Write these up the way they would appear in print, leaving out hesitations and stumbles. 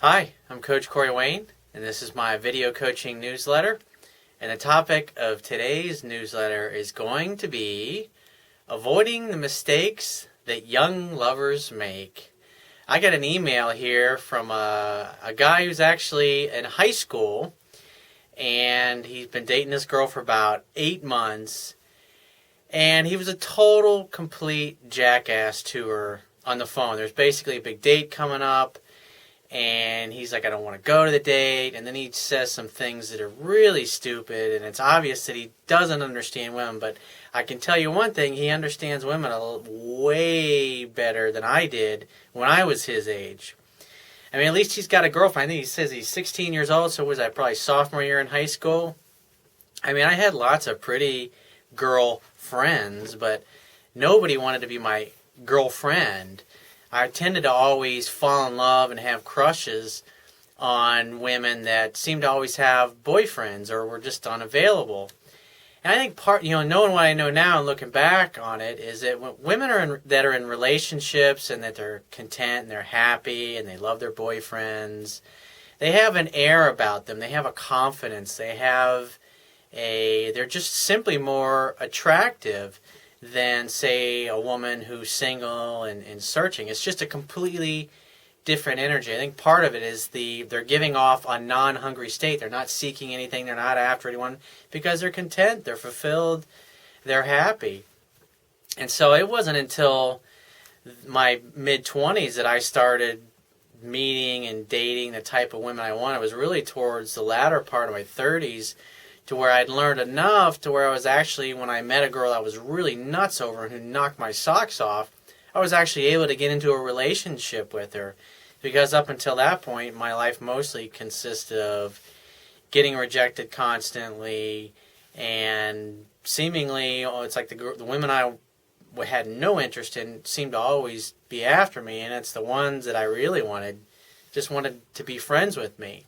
Hi, I'm Coach Corey Wayne, and this is my video coaching newsletter. And the topic of today's newsletter is going to be avoiding the mistakes that young lovers make. I got an email here from a guy who's actually in high school, and he's been dating this girl for about 8 months, and he was a total, complete jackass to her on the phone. There's basically a big date coming up, and he's like, I don't want to go to the date. And then he says some things that are really stupid, and it's obvious that he doesn't understand women. But I can tell you one thing, he understands women way better than I did when I was his age. I mean, at least he's got a girlfriend. I think he says he's 16 years old, so was I probably sophomore year in high school? I mean, I had lots of pretty girl friends, but nobody wanted to be my girlfriend. I tended to always fall in love and have crushes on women that seemed to always have boyfriends or were just unavailable. And I think knowing what I know now and looking back on it, is that when women that are in relationships and that they're content and they're happy and they love their boyfriends, they have an air about them. They have a confidence. They're just simply more attractive than, say, a woman who's single and searching. It's just a completely different energy. I think part of it is they're giving off a non-hungry state. They're not seeking anything. They're not after anyone because they're content. They're fulfilled. They're happy. And so it wasn't until my mid-20s that I started meeting and dating the type of women I wanted. It was really towards the latter part of my 30s to where I'd learned enough to where I was actually, when I met a girl I was really nuts over and who knocked my socks off, I was actually able to get into a relationship with her. Because up until that point, my life mostly consisted of getting rejected constantly, and seemingly, it's like the women I had no interest in seemed to always be after me, and it's the ones that I really just wanted to be friends with me.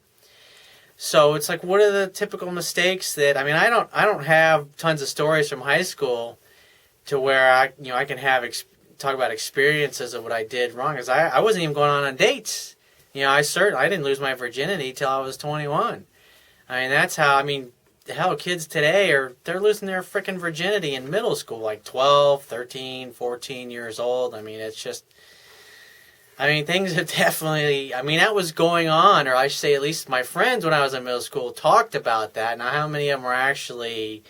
So it's like, what are the typical mistakes that, I mean, I don't have tons of stories from high school to where I can talk about experiences of what I did wrong, because I wasn't even going on dates. I didn't lose my virginity till I was 21. I mean, that's how, hell, kids today they're losing their freaking virginity in middle school, like 12, 13, 14 years old. It's just, things have definitely, that was going on, or I should say at least my friends when I was in middle school talked about that. Now, how many of them were actually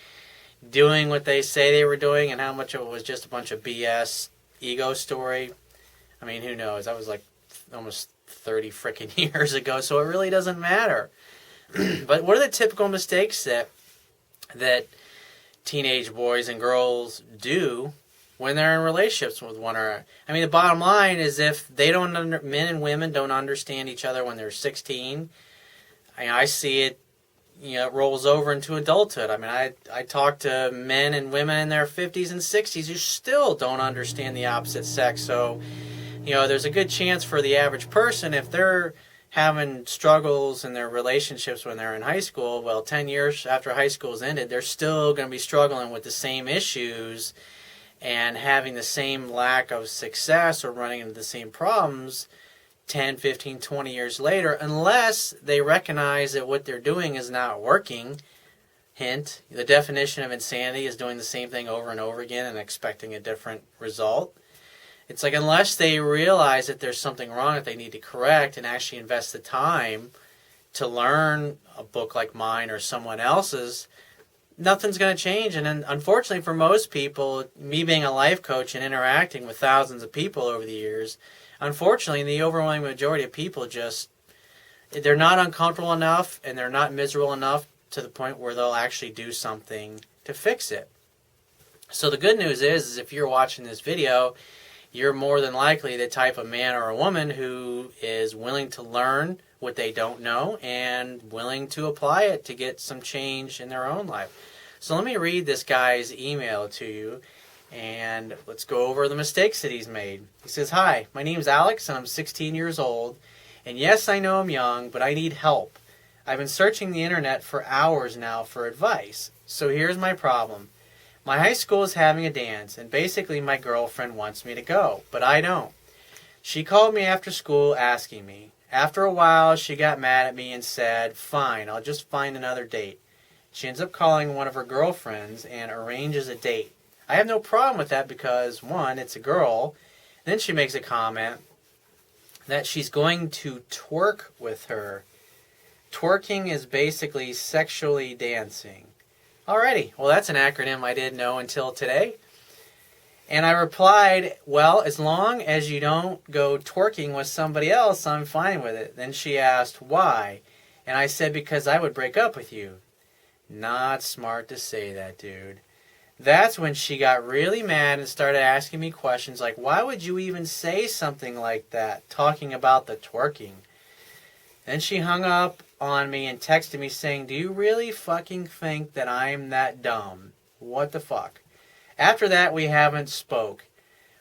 doing what they say they were doing, and how much of it was just a bunch of BS ego story? Who knows? That was like almost 30 freaking years ago, so it really doesn't matter. But what are the typical mistakes that teenage boys and girls do when they're in relationships with one another? The bottom line is, if men and women don't understand each other when they're 16, I see it, it rolls over into adulthood. I talk to men and women in their 50s and 60s who still don't understand the opposite sex. So, there's a good chance for the average person, if they're having struggles in their relationships when they're in high school, well, 10 years after high school's ended, they're still going to be struggling with the same issues and having the same lack of success or running into the same problems 10, 15, 20 years later, unless they recognize that what they're doing is not working. Hint, the definition of insanity is doing the same thing over and over again and expecting a different result. It's like, unless they realize that there's something wrong that they need to correct and actually invest the time to learn a book like mine or someone else's, nothing's going to change. And then, unfortunately for most people, me being a life coach and interacting with thousands of people over the years, unfortunately, the overwhelming majority of people they're not uncomfortable enough and they're not miserable enough to the point where they'll actually do something to fix it. So the good news is if you're watching this video, you're more than likely the type of man or a woman who is willing to learn what they don't know and willing to apply it to get some change in their own life. So let me read this guy's email to you, and let's go over the mistakes that he's made. He says, "Hi, my name's Alex, and I'm 16 years old. And yes, I know I'm young, but I need help. I've been searching the internet for hours now for advice. So here's my problem. My high school is having a dance, and basically my girlfriend wants me to go, but I don't. She called me after school asking me. After a while, she got mad at me and said, fine, I'll just find another date. She ends up calling one of her girlfriends and arranges a date. I have no problem with that because, one, it's a girl. Then she makes a comment that she's going to twerk with her. Twerking is basically sexually dancing. Alrighty, well that's an acronym I didn't know until today. And I replied, well, as long as you don't go twerking with somebody else, I'm fine with it. Then she asked, why? And I said, because I would break up with you. Not smart to say that, dude. That's when she got really mad and started asking me questions like, why would you even say something like that, talking about the twerking? Then she hung up on me and texted me saying, do you really fucking think that I'm that dumb? What the fuck? After that, we haven't spoke.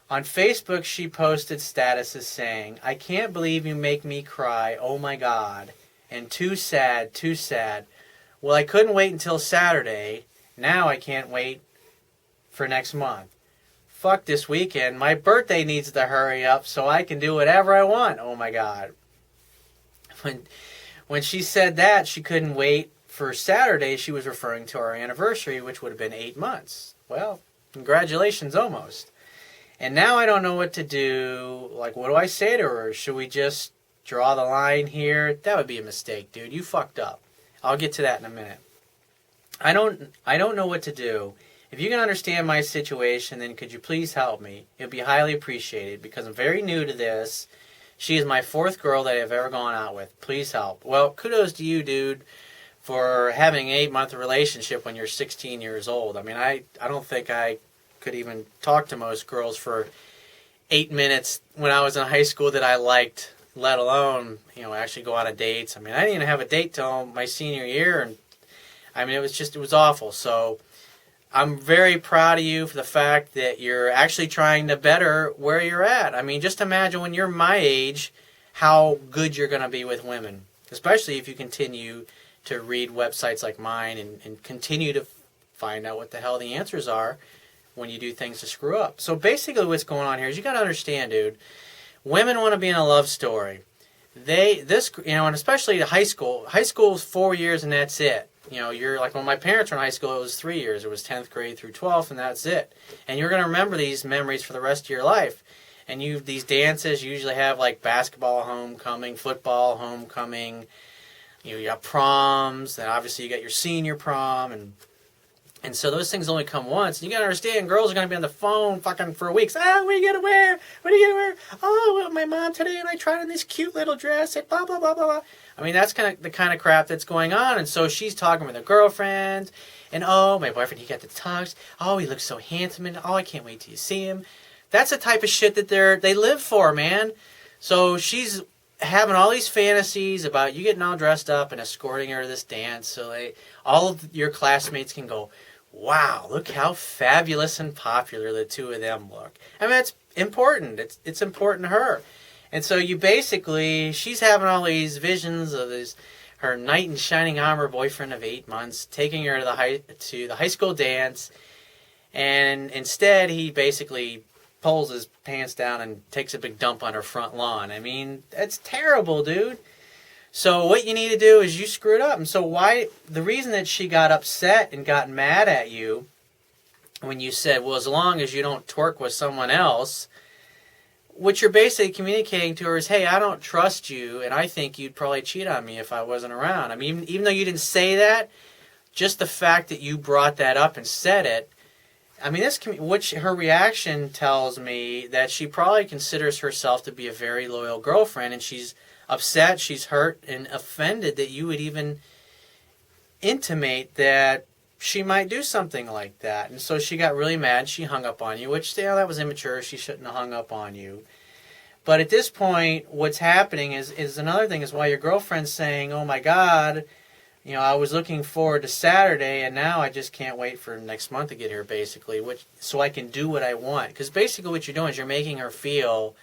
On Facebook, she posted statuses saying, I can't believe you make me cry, oh my god. And too sad, too sad. Well, I couldn't wait until Saturday. Now I can't wait for next month. Fuck this weekend. My birthday needs to hurry up so I can do whatever I want. Oh my god. When she said that she couldn't wait for Saturday, she was referring to our anniversary, which would have been 8 months. Well, congratulations, almost. And now I don't know what to do. Like, what do I say to her? Should we just draw the line here? That would be a mistake, dude. You fucked up. I'll get to that in a minute. I don't know what to do. If you can understand my situation, then could you please help me? It would be highly appreciated because I'm very new to this. She is my 4th girl that I've ever gone out with. Please help. Well, kudos to you, dude, for having an 8-month relationship when you're 16 years old. I mean, I don't think I could even talk to most girls for 8 minutes when I was in high school that I liked, let alone, actually go on a dates. I mean, I didn't even have a date till my senior year, and I mean, it was awful. So I'm very proud of you for the fact that you're actually trying to better where you're at. I mean, just imagine when you're my age, how good you're going to be with women, especially if you continue to read websites like mine and continue to find out what the hell the answers are when you do things to screw up. So basically what's going on here is you got to understand, dude, women want to be in a love story. And especially high school. High school is 4 years and that's it. You're like when my parents were in high school, it was 3 years. It was 10th grade through 12th, and that's it. And you're going to remember these memories for the rest of your life. And these dances usually have like basketball homecoming, football homecoming. You got proms, then obviously you got your senior prom, and so those things only come once. And you got to understand, girls are going to be on the phone fucking for weeks. What are you going to wear? What are you going to wear? Oh, well, my mom today and I tried on this cute little dress and blah, blah, blah, blah, blah. I mean, that's the kind of crap that's going on. And so she's talking with her girlfriend. And, oh, my boyfriend, he got the tux. Oh, he looks so handsome. And, oh, I can't wait till you see him. That's the type of shit that they live for, man. So she's having all these fantasies about you getting all dressed up and escorting her to this dance. So all of your classmates can go, wow, look how fabulous and popular the two of them look. I mean, that's important. It's important to her. And so she's having all these visions of her knight in shining armor boyfriend of 8 months, taking her to the high school dance, and instead he basically pulls his pants down and takes a big dump on her front lawn. I mean, that's terrible, dude. So what you need to do is you screwed up. And so the reason that she got upset and got mad at you when you said, well, as long as you don't twerk with someone else, what you're basically communicating to her is, hey, I don't trust you, and I think you'd probably cheat on me if I wasn't around. I mean, even though you didn't say that, just the fact that you brought that up and said it, I mean, her reaction tells me that she probably considers herself to be a very loyal girlfriend, and she's upset, she's hurt, and offended that you would even intimate that she might do something like that. And so she got really mad. She hung up on you, which, that was immature. She shouldn't have hung up on you. But at this point, what's happening is another thing is why your girlfriend's saying, oh my God, I was looking forward to Saturday, and now I just can't wait for next month to get here, basically, so I can do what I want. Because basically what you're doing is you're making her feel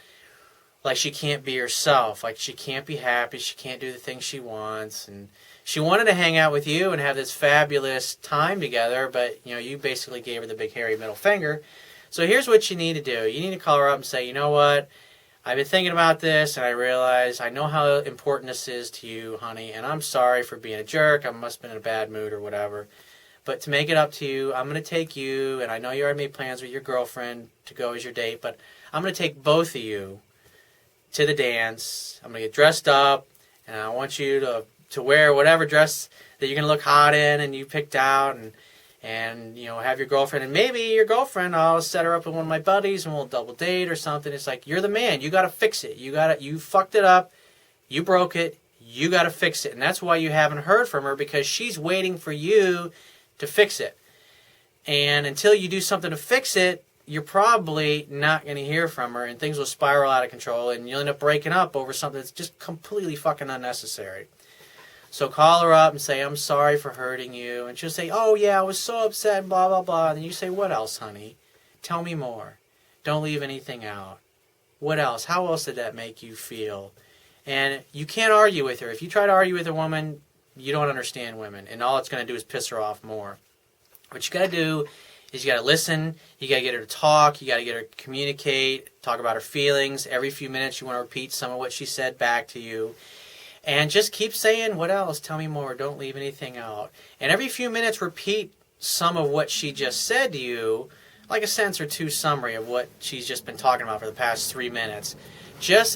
like she can't be herself, like she can't be happy, she can't do the things she wants, and she wanted to hang out with you and have this fabulous time together, but, you basically gave her the big hairy middle finger. So here's what you need to do. You need to call her up and say, you know what, I've been thinking about this, and I realize I know how important this is to you, honey, and I'm sorry for being a jerk. I must have been in a bad mood or whatever. But to make it up to you, I'm going to take you, and I know you already made plans with your girlfriend to go as your date, but I'm going to take both of you to the dance. I'm going to get dressed up, and I want you to wear whatever dress that you're going to look hot in and you picked out, and you know, have your girlfriend, and maybe your girlfriend, I'll set her up with one of my buddies and we'll double date or something. It's like, you're the man. You got to fix it. You fucked it up. You broke it. You got to fix it. And that's why you haven't heard from her, because she's waiting for you to fix it. And until you do something to fix it, you're probably not going to hear from her, and things will spiral out of control, and you'll end up breaking up over something that's just completely fucking unnecessary. So call her up and say, I'm sorry for hurting you. And she'll say, oh yeah, I was so upset, blah, blah, blah. And then you say, what else, honey? Tell me more. Don't leave anything out. What else? How else did that make you feel? And you can't argue with her. If you try to argue with a woman, you don't understand women. And all it's going to do is piss her off more. What you got to do is you got to listen. You got to get her to talk. You got to get her to communicate, talk about her feelings. Every few minutes you want to repeat some of what she said back to you. And just keep saying, what else? Tell me more. Don't leave anything out. And every few minutes, repeat some of what she just said to you, like a sentence or two summary of what she's just been talking about for the past 3 minutes.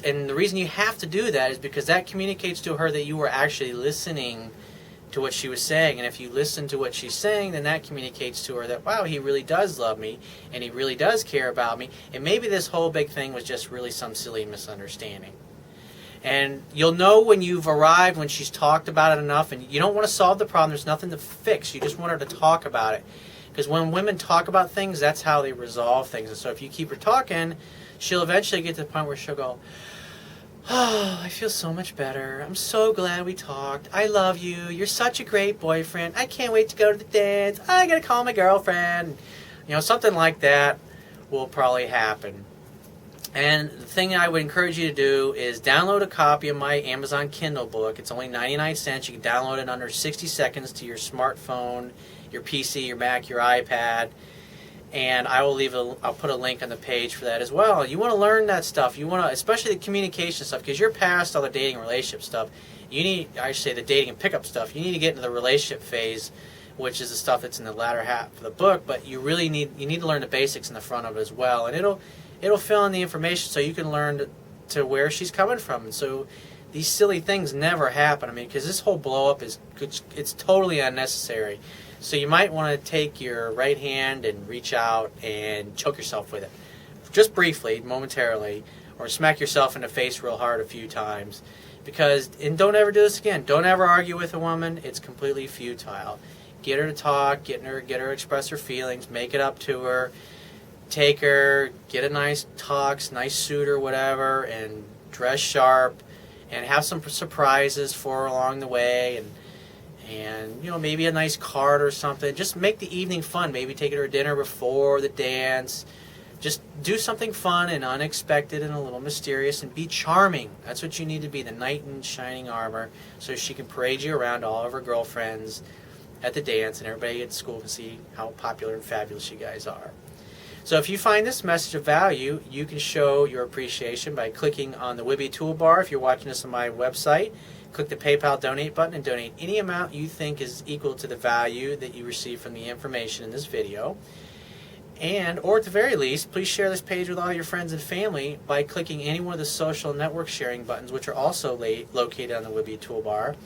And the reason you have to do that is because that communicates to her that you were actually listening to what she was saying. And if you listen to what she's saying, then that communicates to her that, wow, he really does love me, and he really does care about me. And maybe this whole big thing was just really some silly misunderstanding. And you'll know when you've arrived, when she's talked about it enough, and you don't want to solve the problem. There's nothing to fix. You just want her to talk about it. Because when women talk about things, that's how they resolve things. And so if you keep her talking, she'll eventually get to the point where she'll go, oh, I feel so much better. I'm so glad we talked. I love you. You're such a great boyfriend. I can't wait to go to the dance. I got to call my girlfriend. You know, something like that will probably happen. And the thing I would encourage you to do is download a copy of my Amazon Kindle book. It's only 99 cents. You can download it in under 60 seconds to your smartphone, your PC, your Mac, your iPad. And I'll put a link on the page for that as well. You want to learn that stuff. You want to, especially the communication stuff, because you're past all the dating and relationship stuff. The dating and pickup stuff. You need to get into the relationship phase, which is the stuff that's in the latter half of the book. But you need to learn the basics in the front of it as well. And it'll fill in the information so you can learn to where she's coming from. And so these silly things never happen. I mean, because this whole blow up it's totally unnecessary. So you might want to take your right hand and reach out and choke yourself with it. Just briefly, momentarily, or smack yourself in the face real hard a few times. And don't ever do this again. Don't ever argue with a woman. It's completely futile. Get her to talk, get her to express her feelings, make it up to her. Take her, get a nice tux, nice suit or whatever, and dress sharp, and have some surprises for her along the way, and you know, maybe a nice card or something. Just make the evening fun. Maybe take her to dinner before the dance. Just do something fun and unexpected and a little mysterious, and be charming. That's what you need to be, the knight in shining armor, so she can parade you around to all of her girlfriends at the dance, and everybody at school can see how popular and fabulous you guys are. So if you find this message of value, you can show your appreciation by clicking on the Wibby toolbar. If you're watching this on my website, click the PayPal donate button and donate any amount you think is equal to the value that you receive from the information in this video. Or at the very least, please share this page with all your friends and family by clicking any one of the social network sharing buttons, which are also located on the Wibby toolbar.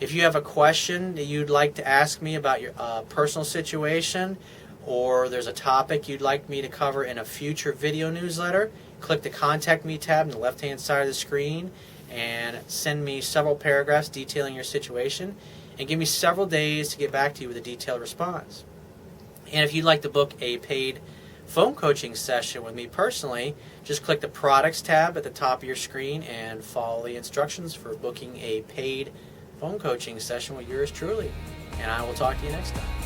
If you have a question that you'd like to ask me about your personal situation, or there's a topic you'd like me to cover in a future video newsletter, click the Contact Me tab on the left-hand side of the screen and send me several paragraphs detailing your situation, and give me several days to get back to you with a detailed response. And if you'd like to book a paid phone coaching session with me personally, just click the Products tab at the top of your screen and follow the instructions for booking a paid phone coaching session with yours truly. And I will talk to you next time.